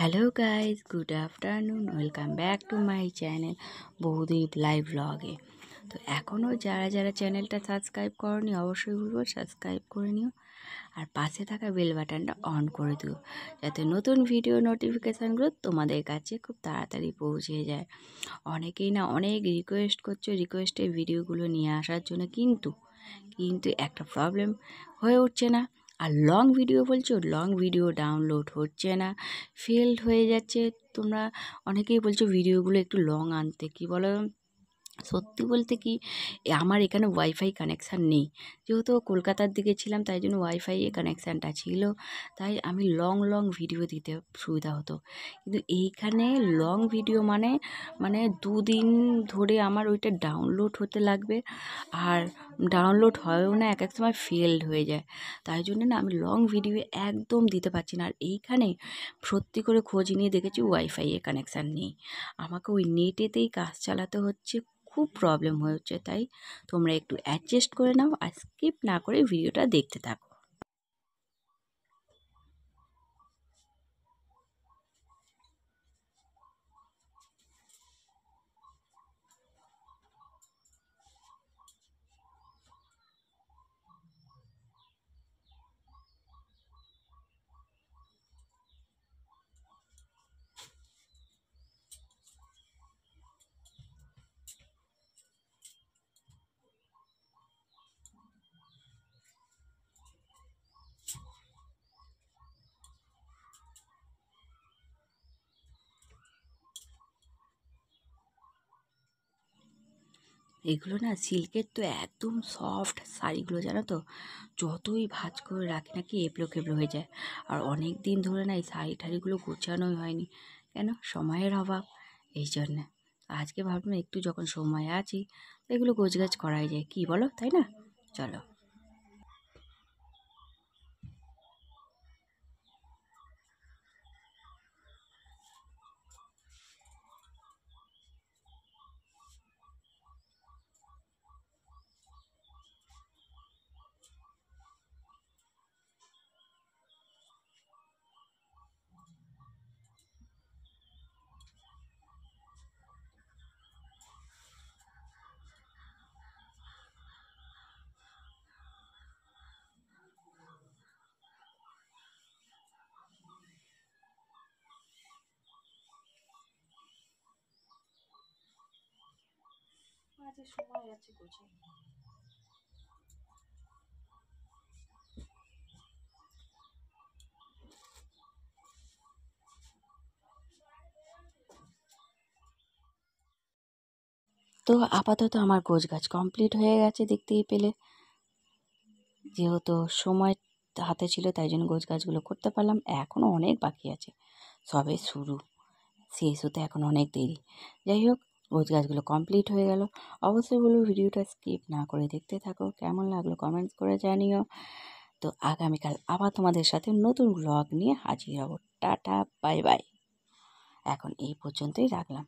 Hello guys, good afternoon. Welcome back to my channel Boudip live ব্লগে। তো এখনও যারা চ্যানেলটা সাবস্ক্রাইব করনি অবশ্যই বলবো সাবস্ক্রাইব করে নিও, আর পাশে থাকা বেল বাটনটা অন করে দিও যাতে নতুন ভিডিও নোটিফিকেশানগুলো তোমাদের কাছে খুব তাড়াতাড়ি পৌঁছে যায়। অনেকেই না অনেক রিকোয়েস্ট করছো রিকোয়েস্টের ভিডিওগুলো নিয়ে আসার জন্য, কিন্তু একটা প্রবলেম হয়ে উঠছে না। আর লং ভিডিও বলছো, লং ভিডিও ডাউনলোড হচ্ছে না, ফেলড হয়ে যাচ্ছে। তোমরা অনেকেই বলছো ভিডিওগুলো একটু লং আনতে। কি বলো, সত্যি বলতে কি আমার এখানে ওয়াইফাই কানেকশান নেই, যেহেতু কলকাতার দিকে ছিলাম তাই জন্য ওয়াইফাই কানেকশানটা ছিল, তাই আমি লং ভিডিও দিতে সুবিধা হতো। কিন্তু এইখানে লং ভিডিও মানে দুদিন ধরে আমার ওইটা ডাউনলোড হতে লাগবে, আর ডাউনলোড হয়ও না, এক সময় ফেলড হয়ে যায়। তাই জন্য না আমি লং ভিডিও একদম দিতে পারছি না। আর এইখানে সত্যি করে খোঁজ নিয়ে দেখেছি ওয়াইফাই কানেকশান নেই, আমাকে ওই নেটেতেই কাজ চালাতে হচ্ছে, খুব প্রবলেম হচ্ছে। তাই তোমরা একটু অ্যাডজাস্ট করে নাও আর স্কিপ না করে ভিডিওটা দেখতে থাকো। এগুলো না সিল্কের তো একদম সফট শাড়িগুলো, জানো তো, যতই ভাঁজ করে রাখি নাকি এবড়ো খেবড়ো হয়ে যায়। আর অনেক দিন ধরে না এই শাড়ি ঠাড়িগুলো গোছানোই হয়নি, কেন, সময়ের অভাব, এই জন্যে। আজকে ভাবলাম একটু যখন সময় আছি এগুলো গোছগাছ করাই যায়, কি বলো, তাই না? চলো। সময় আছে গোছাই। তো আপাতত আমার গোছগাছ কমপ্লিট হয়ে গেছে, দেখতেই পেলে। যেহেতু সময় হাতে ছিল তাই জন্য গোছগাছগুলো করতে পারলাম। এখনও অনেক বাকি আছে, সবে শুরু, শেষ হতে এখন অনেক দেরি। যাই হোক, গোছগাছগুলো কমপ্লিট হয়ে গেল। অবশ্যই বলবো ভিডিওটা স্কিপ না করে দেখতে থাকো, কেমন লাগলো কমেন্টস করে জানিও। তো আগামীকাল আবার তোমাদের সাথে নতুন ব্লগ নিয়ে হাজির হব। Tata, bye bye. এখন এই পর্যন্তই রাখলাম।